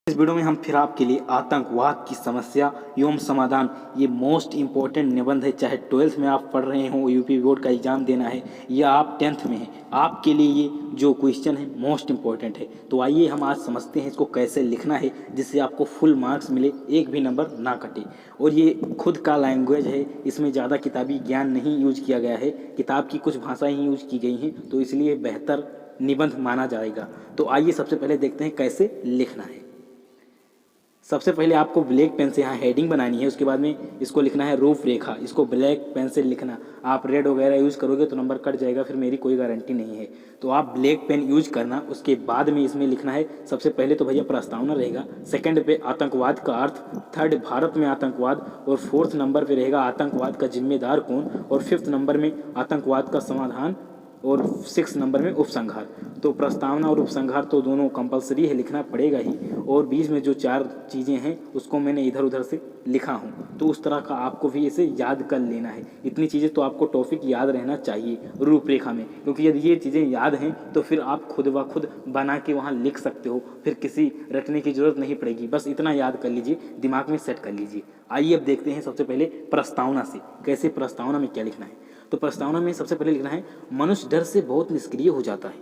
इस वीडियो में हम फिर आपके लिए आतंकवाद की समस्या एवं समाधान, ये मोस्ट इम्पोर्टेंट निबंध है। चाहे 12th में आप पढ़ रहे हो, यूपी बोर्ड का एग्जाम देना है, या आप 10th में हैं, आपके लिए ये जो क्वेश्चन है मोस्ट इम्पोर्टेंट है। तो आइए हम आज समझते हैं इसको कैसे लिखना है जिससे आपको फुल मार्क्स मिले, एक भी नंबर ना कटे। और ये खुद का लैंग्वेज है, इसमें ज़्यादा किताबी ज्ञान नहीं यूज किया गया है, किताब की कुछ भाषाएँ ही यूज की गई हैं, तो इसलिए बेहतर निबंध माना जाएगा। तो आइए सबसे पहले देखते हैं कैसे लिखना है। सबसे पहले आपको ब्लैक पेन से यहाँ हेडिंग बनानी है, उसके बाद में इसको लिखना है रूपरेखा। इसको ब्लैक पेन से लिखना, आप रेड वगैरह यूज़ करोगे तो नंबर कट जाएगा, फिर मेरी कोई गारंटी नहीं है। तो आप ब्लैक पेन यूज करना। उसके बाद में इसमें लिखना है, सबसे पहले तो भैया प्रस्तावना रहेगा, सेकंड पे आतंकवाद का अर्थ, थर्ड भारत में आतंकवाद, और फोर्थ नंबर पे रहेगा आतंकवाद का जिम्मेदार कौन, और फिफ्थ नंबर में आतंकवाद का समाधान, और 6 नंबर में उपसंहार। तो प्रस्तावना और उपसंहार तो दोनों कंपलसरी है, लिखना पड़ेगा ही। और बीच में जो 4 चीज़ें हैं उसको मैंने इधर उधर से लिखा हूँ, तो उस तरह का आपको भी इसे याद कर लेना है। इतनी चीज़ें तो आपको टॉपिक याद रहना चाहिए रूपरेखा में, क्योंकि यदि ये चीज़ें याद हैं तो फिर आप खुद ब खुद बना के वहाँ लिख सकते हो, फिर किसी रटने की ज़रूरत नहीं पड़ेगी। बस इतना याद कर लीजिए, दिमाग में सेट कर लीजिए। आइए अब देखते हैं सबसे पहले प्रस्तावना से कैसे प्रस्तावना में क्या लिखना है। तो प्रस्तावना में सबसे पहले लिखना है, मनुष्य डर से बहुत निष्क्रिय हो जाता है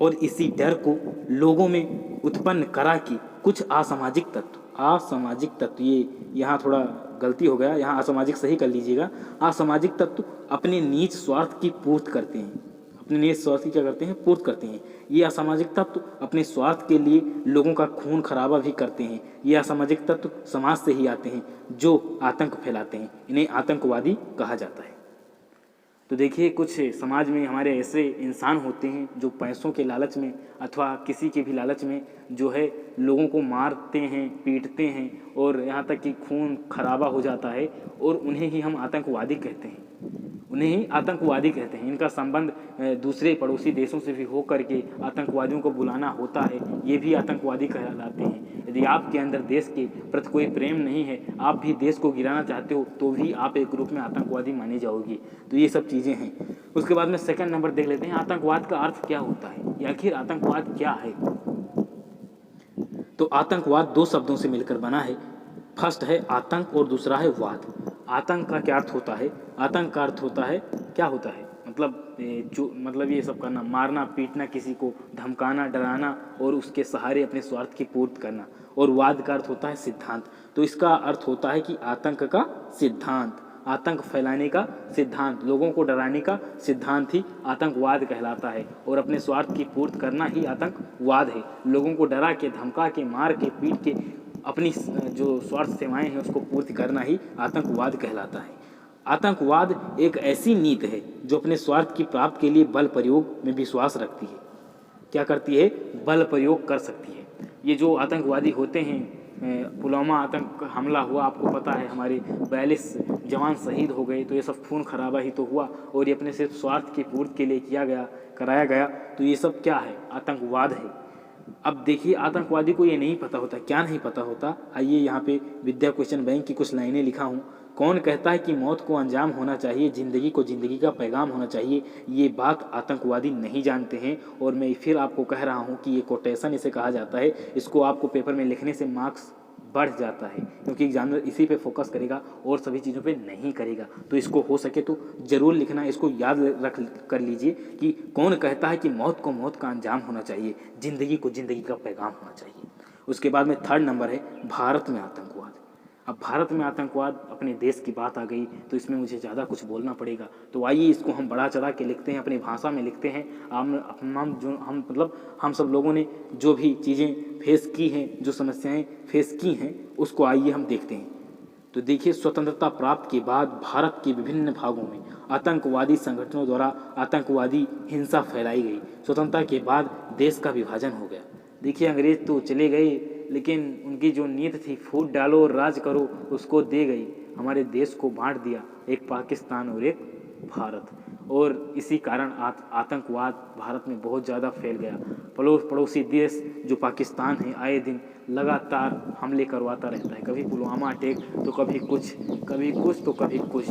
और इसी डर को लोगों में उत्पन्न करा कि कुछ असामाजिक तत्व, ये यहाँ थोड़ा गलती हो गया, यहाँ असामाजिक सही कर लीजिएगा। असामाजिक तत्व अपने नीच स्वार्थ की पूर्ति करते हैं, अपने नीच स्वार्थ की क्या करते हैं, पूर्ति करते हैं। ये असामाजिक तत्व अपने स्वार्थ के लिए लोगों का खून खराबा भी करते हैं। ये असामाजिक तत्व समाज से ही आते हैं जो आतंक फैलाते हैं, इन्हें आतंकवादी कहा जाता है। तो देखिए, कुछ समाज में हमारे ऐसे इंसान होते हैं जो पैसों के लालच में अथवा किसी के भी लालच में जो है लोगों को मारते हैं, पीटते हैं, और यहाँ तक कि खून खराबा हो जाता है, और उन्हें ही हम आतंकवादी कहते हैं, इनका संबंध दूसरे पड़ोसी देशों से भी हो करके आतंकवादियों को बुलाना होता है, ये भी आतंकवादी कहलाते हैं। यदि आपके अंदर देश के प्रति कोई प्रेम नहीं है, आप भी देश को गिराना चाहते हो, तो भी आप एक ग्रुप में आतंकवादी माने जाओगे। तो ये सब चीज़ें हैं। उसके बाद में सेकंड नंबर देख लेते हैं, आतंकवाद का अर्थ क्या होता है, या आखिर आतंकवाद क्या है। तो आतंकवाद 2 शब्दों से मिलकर बना है, फर्स्ट है आतंक और दूसरा है वाद। आतंक का क्या अर्थ होता है, आतंक का अर्थ होता है, क्या होता है, मतलब ये सब करना, मारना पीटना, किसी को धमकाना, डराना, और उसके सहारे अपने स्वार्थ की पूर्ति करना। और वाद का अर्थ होता है सिद्धांत। तो इसका अर्थ होता है कि आतंक का सिद्धांत, आतंक फैलाने का सिद्धांत, लोगों को डराने का सिद्धांत ही आतंकवाद कहलाता है, और अपने स्वार्थ की पूर्ति करना ही आतंकवाद है। लोगों को डरा के, धमका के, मार के, पीट के अपनी जो स्वार्थ सेवाएं हैं उसको पूर्ति करना ही आतंकवाद कहलाता है। आतंकवाद एक ऐसी नीति है जो अपने स्वार्थ की प्राप्ति के लिए बल प्रयोग में विश्वास रखती है। क्या करती है, बल प्रयोग कर सकती है। ये जो आतंकवादी होते हैं, पुलवामा आतंक हमला हुआ, आपको पता है, हमारे 42 जवान शहीद हो गए, तो ये सब खून खराबा ही तो हुआ, और ये अपने सिर्फ स्वार्थ की पूर्ति के लिए कराया गया। तो ये सब क्या है, आतंकवाद है। अब देखिए, आतंकवादी को ये नहीं पता होता, क्या नहीं पता होता। आइए यहाँ पे विद्या क्वेश्चन बैंक की कुछ लाइनें लिखा हूँ। कौन कहता है कि मौत को अंजाम होना चाहिए, जिंदगी को जिंदगी का पैगाम होना चाहिए, ये बात आतंकवादी नहीं जानते हैं। और मैं फिर आपको कह रहा हूँ कि ये कोटेशन इसे कहा जाता है। इसको आपको पेपर में लिखने से मार्क्स बढ़ जाता है, क्योंकि एग्जामिनर इसी पे फोकस करेगा और सभी चीज़ों पे नहीं करेगा। तो इसको हो सके तो ज़रूर लिखना, इसको याद रख कर लीजिए कि कौन कहता है कि मौत को मौत का अंजाम होना चाहिए, ज़िंदगी को ज़िंदगी का पैगाम होना चाहिए। उसके बाद में थर्ड नंबर है भारत में आतंकवाद। अब भारत में आतंकवाद, अपने देश की बात आ गई, तो इसमें मुझे ज़्यादा कुछ बोलना पड़ेगा। तो आइए इसको हम बढ़ा चढ़ा के लिखते हैं, अपनी भाषा में लिखते हैं। हम सब लोगों ने जो भी चीज़ें फेस की हैं, जो समस्याएं फेस की हैं, उसको आइए हम देखते हैं। तो देखिए, स्वतंत्रता प्राप्त के बाद भारत के विभिन्न भागों में आतंकवादी संगठनों द्वारा आतंकवादी हिंसा फैलाई गई। स्वतंत्रता के बाद देश का विभाजन हो गया। देखिए, अंग्रेज तो चले गए, लेकिन उनकी जो नीति थी, फूट डालो और राज करो, उसको दे गई। हमारे देश को बांट दिया, एक पाकिस्तान और एक भारत, और इसी कारण आतंकवाद भारत में बहुत ज़्यादा फैल गया। पड़ोसी देश जो पाकिस्तान है, आए दिन लगातार हमले करवाता रहता है, कभी पुलवामा अटैक, तो कभी कुछ तो कभी कुछ।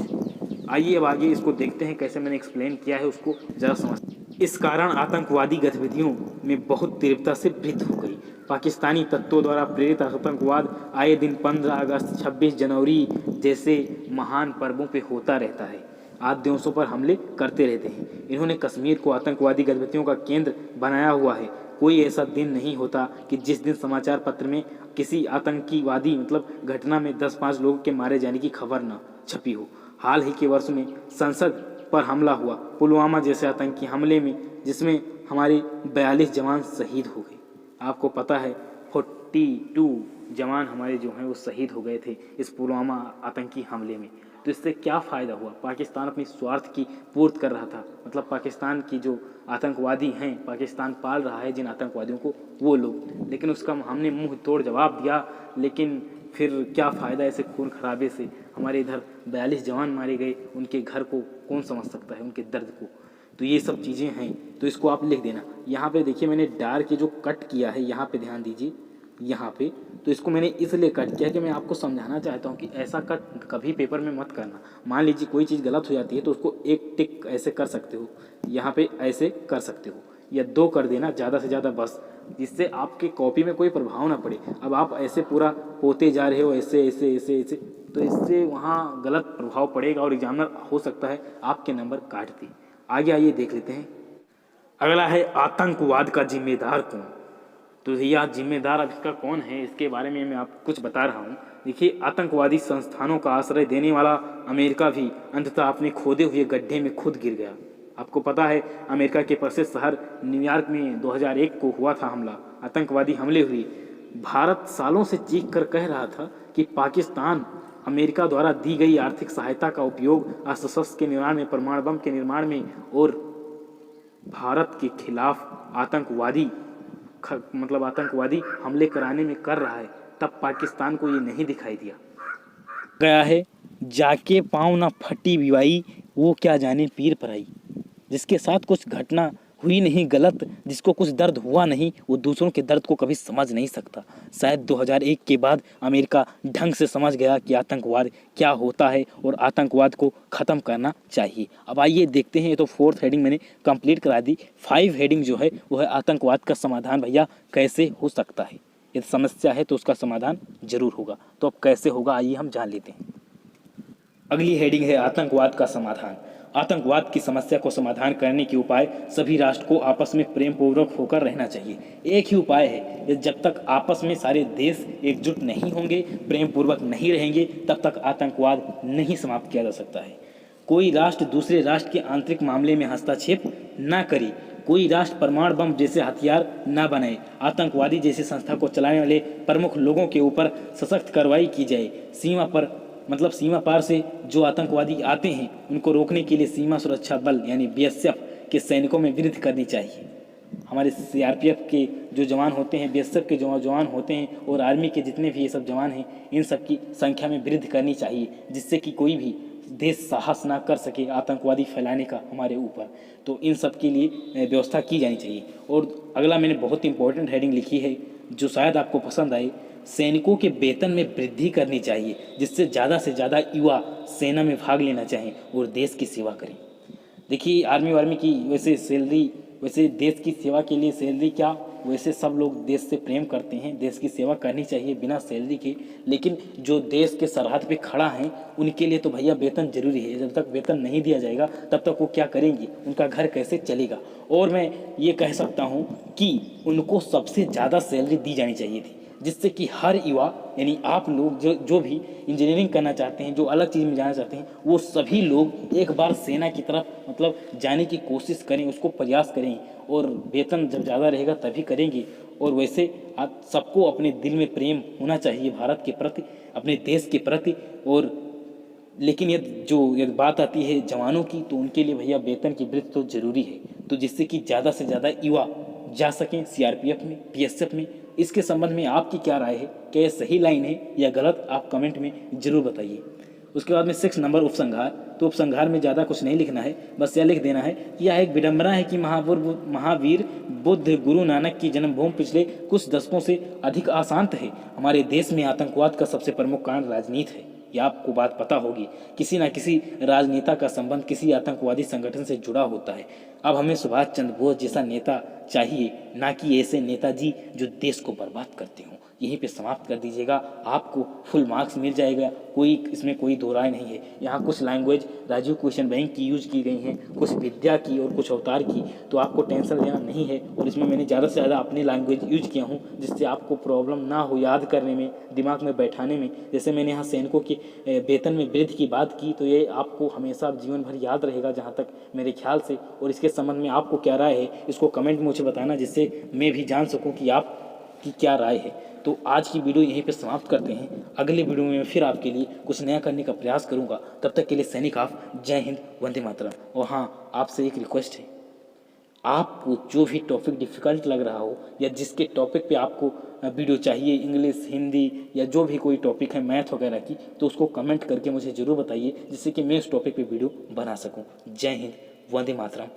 आइए अब आगे इसको देखते हैं, कैसे मैंने एक्सप्लेन किया है उसको ज़रा समझते हैं। इस कारण आतंकवादी गतिविधियों में बहुत तीव्रता से वृद्धि हो गई। पाकिस्तानी तत्वों द्वारा प्रेरित आतंकवाद आए दिन 15 अगस्त 26 जनवरी जैसे महान पर्वों पे होता रहता है। आज दिवसों पर हमले करते रहते हैं। इन्होंने कश्मीर को आतंकवादी गतिविधियों का केंद्र बनाया हुआ है। कोई ऐसा दिन नहीं होता कि जिस दिन समाचार पत्र में किसी आतंकीवादी घटना में 10-5 लोगों के मारे जाने की खबर न छपी हो। हाल ही के वर्ष में संसद पर हमला हुआ, पुलवामा जैसे आतंकी हमले में, जिसमें हमारे 42 जवान शहीद हो गए। आपको पता है 42 जवान हमारे जो हैं वो शहीद हो गए थे इस पुलवामा आतंकी हमले में। तो इससे क्या फ़ायदा हुआ? पाकिस्तान अपनी स्वार्थ की पूर्ति कर रहा था। पाकिस्तान की जो आतंकवादी हैं, पाकिस्तान पाल रहा है जिन आतंकवादियों को, वो लोग, लेकिन उसका हमने मुंह तोड़ जवाब दिया। लेकिन फिर क्या फ़ायदा ऐसे खून खराबे से? हमारे इधर 42 जवान मारे गए, उनके घर को कौन समझ सकता है, उनके दर्द को? तो ये सब चीज़ें हैं, तो इसको आप लिख देना। यहाँ पे देखिए मैंने डार के जो कट किया है, यहाँ पे ध्यान दीजिए, यहाँ पे तो इसको मैंने इसलिए कट किया कि मैं आपको समझाना चाहता हूँ कि ऐसा कट कभी पेपर में मत करना। मान लीजिए कोई चीज़ गलत हो जाती है तो उसको एक टिक ऐसे कर सकते हो, यहाँ पे ऐसे कर सकते हो, या 2 कर देना ज़्यादा से ज़्यादा बस, जिससे आपके कॉपी में कोई प्रभाव ना पड़े। अब आप ऐसे पूरा पोते जा रहे हो, ऐसे ऐसे ऐसे ऐसे, तो इससे वहाँ गलत प्रभाव पड़ेगा और एग्जामिनर हो सकता है आपके नंबर काट दे। आगे आइए देख लेते हैं। अगला है आतंकवाद का जिम्मेदार कौन? तो यह जिम्मेदार अब इसका कौन है, इसके बारे में मैं आपको कुछ बता रहा हूँ। देखिए, आतंकवादी संस्थानों का आश्रय देने वाला अमेरिका भी अंततः अपने खोदे हुए गड्ढे में खुद गिर गया। आपको पता है अमेरिका के प्रसिद्ध शहर न्यूयॉर्क में 2001 को हुआ था हमला, आतंकवादी हमले हुए। भारत सालों से चीख कर कह रहा था कि पाकिस्तान अमेरिका द्वारा दी गई आर्थिक सहायता का उपयोग अस्त्र के निर्माण में, परमाणु बम के निर्माण में और भारत के खिलाफ आतंकवादी हमले कराने में कर रहा है। तब पाकिस्तान को ये नहीं दिखाई दिया गया है। जाके पाँव ना फटी बिवाई, वो क्या जाने पीर पराई। जिसके साथ कुछ घटना हुई नहीं गलत, जिसको कुछ दर्द हुआ नहीं, वो दूसरों के दर्द को कभी समझ नहीं सकता। शायद 2001 के बाद अमेरिका ढंग से समझ गया कि आतंकवाद क्या होता है और आतंकवाद को ख़त्म करना चाहिए। अब आइए देखते हैं। ये तो 4th हेडिंग मैंने कंप्लीट करा दी। 5 हेडिंग जो है वो है आतंकवाद का समाधान भैया कैसे हो सकता है। यदि समस्या है तो उसका समाधान जरूर होगा। तो अब कैसे होगा आइए हम जान लेते हैं। अगली हेडिंग है आतंकवाद का समाधान। आतंकवाद की समस्या को समाधान करने के उपाय सभी राष्ट्र को आपस में प्रेम पूर्वक होकर रहना चाहिए। एक ही उपाय है, जब तक आपस में सारे देश एकजुट नहीं होंगे, प्रेम पूर्वक नहीं रहेंगे, तब तक आतंकवाद नहीं समाप्त किया जा सकता है। कोई राष्ट्र दूसरे राष्ट्र के आंतरिक मामले में हस्तक्षेप न करे, कोई राष्ट्र परमाणु बम जैसे हथियार न बनाए, आतंकवादी जैसी संस्था को चलाने वाले प्रमुख लोगों के ऊपर सशक्त कार्रवाई की जाए। सीमा पार से जो आतंकवादी आते हैं उनको रोकने के लिए सीमा सुरक्षा बल यानी BSF के सैनिकों में वृद्धि करनी चाहिए। हमारे CRPF के जो जवान होते हैं, BSF के जो जवान होते हैं और आर्मी के जितने भी ये सब जवान हैं, इन सब की संख्या में वृद्धि करनी चाहिए, जिससे कि कोई भी देश साहस ना कर सके आतंकवादी फैलाने का हमारे ऊपर। तो इन सब के लिए व्यवस्था की जानी चाहिए। और अगला मैंने बहुत इंपॉर्टेंट हेडिंग लिखी है जो शायद आपको पसंद आए। सैनिकों के वेतन में वृद्धि करनी चाहिए, जिससे ज़्यादा से ज़्यादा युवा सेना में भाग लेना चाहें और देश की सेवा करें। देखिए, आर्मी की वैसे देश की सेवा के लिए सैलरी क्या, वैसे सब लोग देश से प्रेम करते हैं, देश की सेवा करनी चाहिए बिना सैलरी के। लेकिन जो देश के सरहद पे खड़ा हैं उनके लिए तो भैया वेतन जरूरी है। जब तक वेतन नहीं दिया जाएगा तब तक वो क्या करेंगे, उनका घर कैसे चलेगा। और मैं ये कह सकता हूँ कि उनको सबसे ज़्यादा सैलरी दी जानी चाहिए थी, जिससे कि हर युवा यानी आप लोग जो भी इंजीनियरिंग करना चाहते हैं, जो अलग चीज़ में जाना चाहते हैं, वो सभी लोग एक बार सेना की तरफ जाने की कोशिश करें, उसको प्रयास करें। और वेतन जब ज़्यादा रहेगा तभी करेंगे। और वैसे आप सबको अपने दिल में प्रेम होना चाहिए भारत के प्रति, अपने देश के प्रति। और लेकिन यदि बात आती है जवानों की, तो उनके लिए भैया वेतन की वृद्धि तो ज़रूरी है, तो जिससे कि ज़्यादा से ज़्यादा युवा जा सकें CRPF में, BSF में। इसके संबंध में आपकी क्या राय है? क्या ये सही लाइन है या गलत? आप कमेंट में ज़रूर बताइए। उसके बाद में 6 नंबर उपसंहार। तो उपसंहार में ज़्यादा कुछ नहीं लिखना है, बस यह लिख देना है कि यह एक विडंबना है कि महावीर बुद्ध गुरु नानक की जन्मभूमि पिछले कुछ दशकों से अधिक अशांत है। हमारे देश में आतंकवाद का सबसे प्रमुख कारण राजनीति है। ये आपको बात पता होगी, किसी न किसी राजनेता का संबंध किसी आतंकवादी संगठन से जुड़ा होता है। अब हमें सुभाष चंद्र बोस जैसा नेता चाहिए, ना कि ऐसे नेताजी जो देश को बर्बाद करते हों। यहीं पे समाप्त कर दीजिएगा, आपको फुल मार्क्स मिल जाएगा, इसमें कोई दो राय नहीं है। यहाँ कुछ लैंग्वेज राजीव क्वेश्चन बैंक की यूज की गई हैं, कुछ विद्या की और कुछ अवतार की, तो आपको टेंशन लेना नहीं है। और इसमें मैंने ज़्यादा से ज़्यादा अपनी लैंग्वेज यूज किया हूँ, जिससे आपको प्रॉब्लम ना हो याद करने में, दिमाग में बैठाने में। जैसे मैंने यहाँ सैनिकों के वेतन में वृद्धि की बात की, तो ये आपको हमेशा जीवन भर याद रहेगा जहाँ तक मेरे ख्याल से। और इसके संबंध में आपको क्या राय है, इसको कमेंट में मुझे बताना, जिससे मैं भी जान सकूँ कि आपकी क्या राय है। तो आज की वीडियो यहीं पे समाप्त करते हैं। अगले वीडियो में मैं फिर आपके लिए कुछ नया करने का प्रयास करूंगा। तब तक के लिए सैनिक ऑफ, जय हिंद, वंदे मातरम। और हाँ, आपसे एक रिक्वेस्ट है, आपको जो भी टॉपिक डिफ़िकल्ट लग रहा हो या जिसके टॉपिक पे आपको वीडियो चाहिए, इंग्लिश, हिंदी या जो भी कोई टॉपिक है, मैथ वगैरह की, तो उसको कमेंट करके मुझे ज़रूर बताइए, जिससे कि मैं उस टॉपिक पे वीडियो बना सकूँ। जय हिंद, वंदे मातरम।